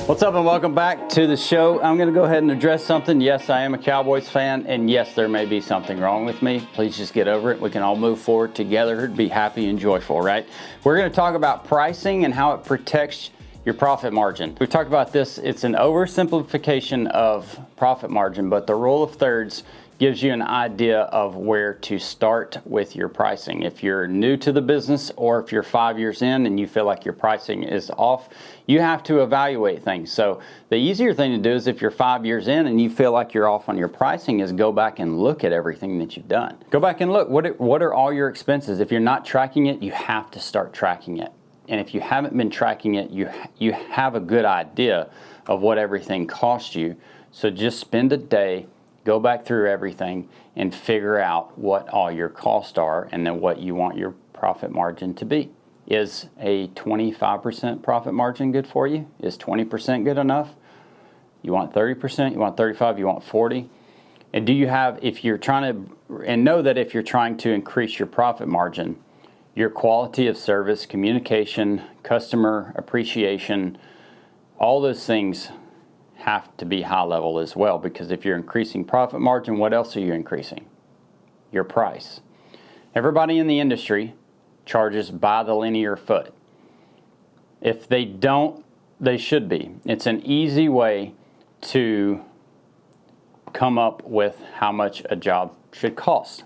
What's up and welcome back to the show. I'm going to go ahead and address something. Yes, I am a Cowboys fan, and yes, there may be something wrong with me. Please just get over it. We can all move forward together, be happy and joyful, right? We're going to talk about pricing and how it protects your profit margin. We've talked about this. It's an oversimplification of profit margin, but the rule of thirds gives you an idea of where to start with your pricing. If you're new to the business or if you're 5 years in and you feel like your pricing is off, you have to evaluate things. So the easier thing to do is if you're 5 years in and you feel like you're off on your pricing is go back and look at everything that you've done. Go back and look, what are all your expenses? If you're not tracking it, you have to start tracking it. And if you haven't been tracking it, you have a good idea of what everything costs you. So just spend a day, go back through everything and figure out what all your costs are and then what you want your profit margin to be. Is a 25% profit margin good for you? Is 20% good enough? You want 30%? You want 35%? You want 40%? And do you have, if you're trying to, and know that if you're trying to increase your profit margin, your quality of service, communication, customer appreciation, all those things have to be high level as well, because if you're increasing profit margin, what else are you increasing? Your price. Everybody in the industry charges by the linear foot. If they don't, they should be. It's an easy way to come up with how much a job should cost.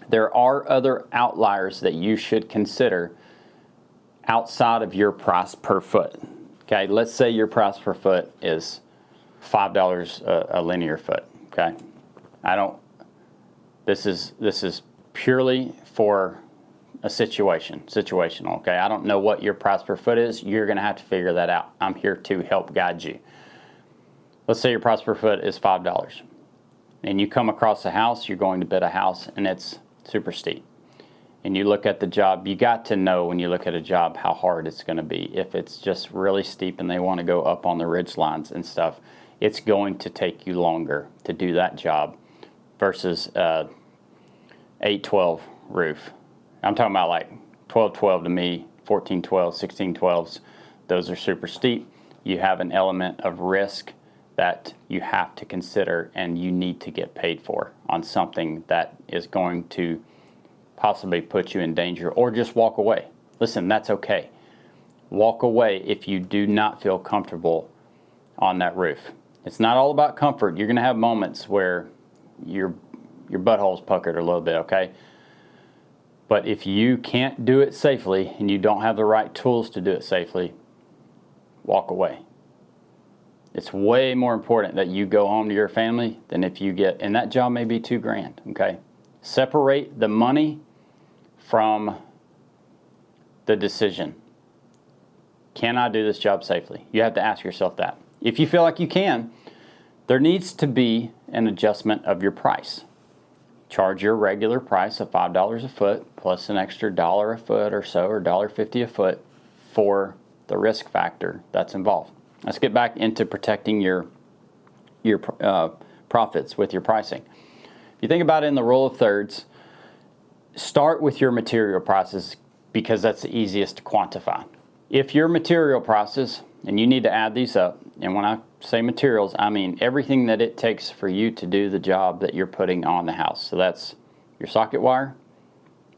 There are other outliers that you should consider outside of your price per foot. Okay, let's say your price per foot is $5 a linear foot. Okay, this is purely for a situational. Okay, I don't know what your price per foot is. You're going to have to figure that out. I'm here to help guide you. Let's say your price per foot is $5, and you come across a house. You're going to bid a house, and it's super steep. And you look at the job. You got to know when you look at a job how hard it's going to be. If it's just really steep and they want to go up on the ridge lines and stuff, it's going to take you longer to do that job versus 8-12 roof. I'm talking about like 12-12 to me, 14-12, 16-12s. Those are super steep. You have an element of risk that you have to consider and you need to get paid for on something that is going to possibly put you in danger or just walk away. Listen, that's okay. Walk away if you do not feel comfortable on that roof. It's not all about comfort. You're going to have moments where your butthole's puckered a little bit, okay? But if you can't do it safely and you don't have the right tools to do it safely, walk away. It's way more important that you go home to your family than if you get, and that job may be $2,000, okay? Separate the money from the decision. Can I do this job safely? You have to ask yourself that. If you feel like you can, there needs to be an adjustment of your price. Charge your regular price of $5 a foot plus an extra $1 a foot or so, or $1.50 a foot for the risk factor that's involved. Let's get back into protecting your profits with your pricing. If you think about it in the rule of thirds, start with your material prices because that's the easiest to quantify. If your material prices, and you need to add these up, and when I say materials, I mean everything that it takes for you to do the job that you're putting on the house. So that's your socket wire,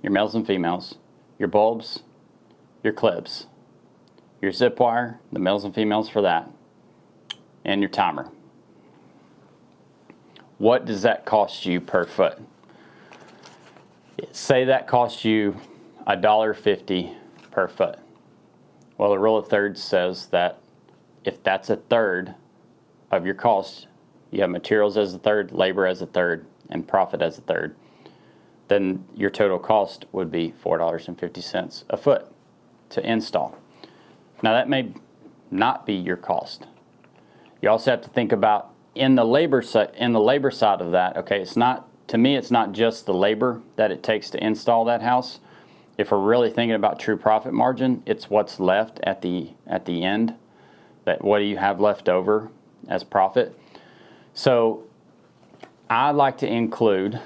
your males and females, your bulbs, your clips, your zip wire, the males and females for that, and your timer. What does that cost you per foot? Say that costs you $1.50 per foot. Well, the rule of thirds says that if that's a third of your cost, you have materials as a third, labor as a third, and profit as a third, then your total cost would be $4.50 a foot to install. Now that may not be your cost. You also have to think about in the labor side of that. Okay, it's not, to me, it's not just the labor that it takes to install that house. If we're really thinking about true profit margin, it's what's left at the end. That what do you have left over as profit? So I like to include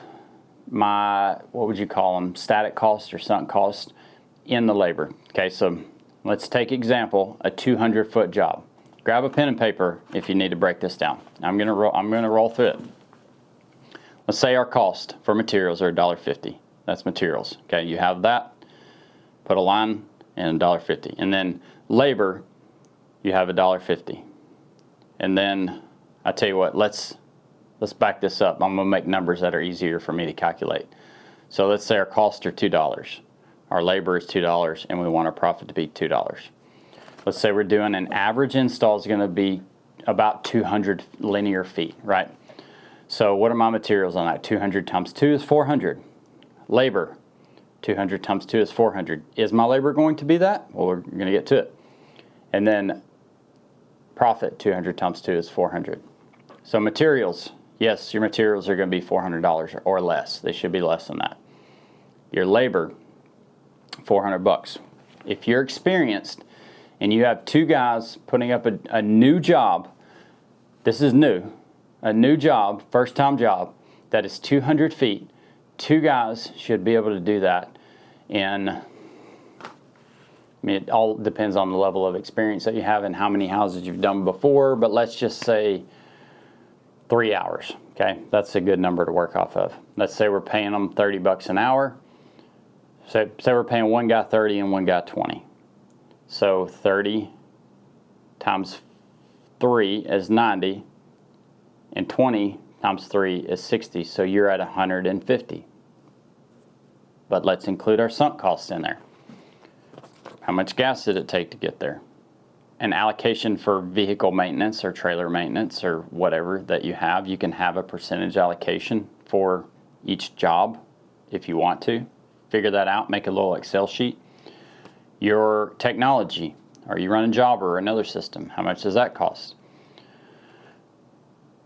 my, what would you call them, static cost or sunk cost in the labor. Okay, so let's take example, a 200-foot job. grab a pen and paper if you need to break this down. I'm gonna roll through it. Let's say our cost for materials are $1.50. That's materials. Okay, you have that. Put a line and $1.50. And then labor, you have $1.50. And then I tell you what, let's back this up. I'm gonna make numbers that are easier for me to calculate. So let's say our costs are $2. Our labor is $2, and we want our profit to be $2. Let's say we're doing an average install is gonna be about 200 linear feet, right? So what are my materials on that? 200 times 2 is 400. Labor, 200 times 2 is 400. Is my labor going to be that? Well, we're going to get to it. And then profit, 200 times 2 is 400. So materials, yes, your materials are going to be $400 or less. They should be less than that. Your labor, $400. If you're experienced and you have two guys putting up a new job, this is new, a new job, first time job, that is 200 feet, two guys should be able to do that. And I mean, it all depends on the level of experience that you have and how many houses you've done before, but let's just say 3 hours, okay? That's a good number to work off of. Let's say we're paying them $30 an hour. Say we're paying one guy 30 and one guy 20. So 30 times 3 is 90, and 20 times 3 is 60, so you're at 150. But let's include our sunk costs in there. How much gas did it take to get there? An allocation for vehicle maintenance or trailer maintenance or whatever that you have. You can have a percentage allocation for each job if you want to. Figure that out, make a little Excel sheet. Your technology. Are you running Jobber or another system? How much does that cost?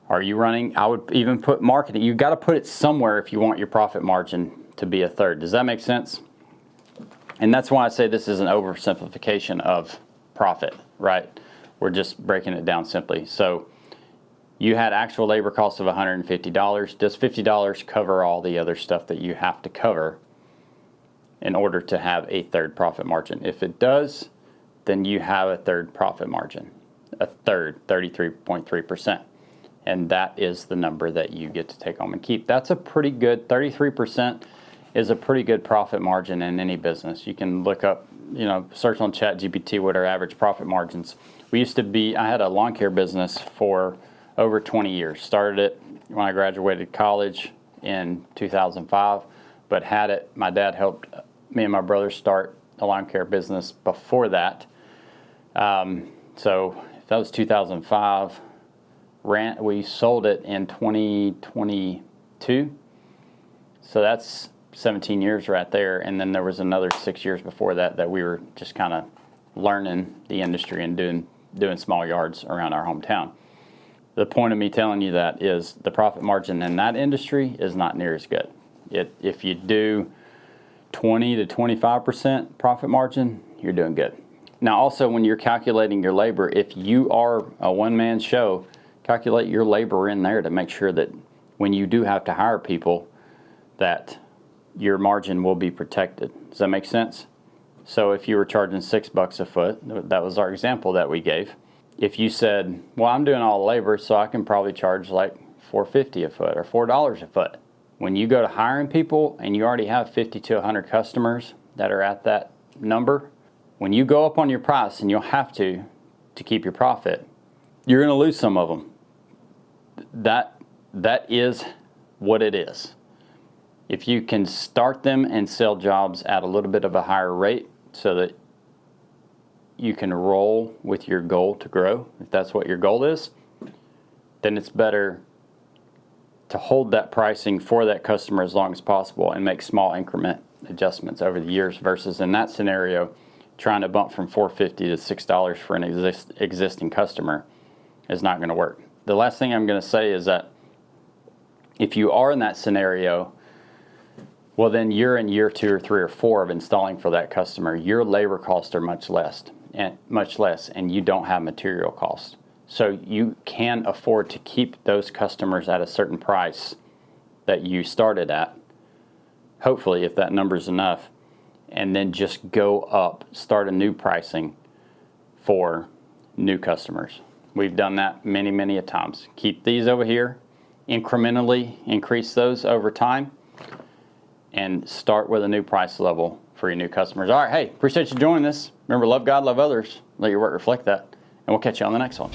Are you running, I would even put marketing. You've got to put it somewhere if you want your profit margin to be a third. Does that make sense? And that's why I say this is an oversimplification of profit, right? We're just breaking it down simply. So you had actual labor costs of $150. Does $50 cover all the other stuff that you have to cover in order to have a third profit margin? If it does, then you have a third profit margin, a third, 33.3%. And that is the number that you get to take home and keep. That's a pretty good, 33% is a pretty good profit margin in any business. You can look up, search on ChatGPT what are average profit margins. I had a lawn care business for over 20 years. Started it when I graduated college in 2005, but my dad helped me and my brother start a lawn care business before that. So if that was 2005, we sold it in 2022, so that's 17 years right there. And then there was another 6 years before that we were just kind of learning the industry and doing small yards around our hometown. The point of me telling you that is the profit margin in that industry is not near as good. If you do 20 to 25% profit margin, you're doing good. Now also when you're calculating your labor, if you are a one-man show, calculate your labor in there to make sure that when you do have to hire people, that your margin will be protected. Does that make sense? So if you were charging $6 a foot, that was our example that we gave. If you said, well, I'm doing all the labor, so I can probably charge like $4.50 a foot or $4 a foot. When you go to hiring people and you already have 50 to 100 customers that are at that number, when you go up on your price, and you'll have to keep your profit, you're going to lose some of them. That is what it is. If you can start them and sell jobs at a little bit of a higher rate so that you can roll with your goal to grow, if that's what your goal is, then it's better to hold that pricing for that customer as long as possible and make small increment adjustments over the years versus in that scenario, trying to bump from $4.50 to $6 for an existing customer is not going to work. The last thing I'm going to say is that if you are in that scenario, well, then you're in year 2 or 3 or 4 of installing for that customer. Your labor costs are much less, and you don't have material costs. So you can afford to keep those customers at a certain price that you started at, hopefully, if that number's enough, and then just go up, start a new pricing for new customers. We've done that many, many a times. Keep these over here, incrementally increase those over time, and start with a new price level for your new customers. All right, hey, appreciate you joining us. Remember, love God, love others. Let your work reflect that. And we'll catch you on the next one.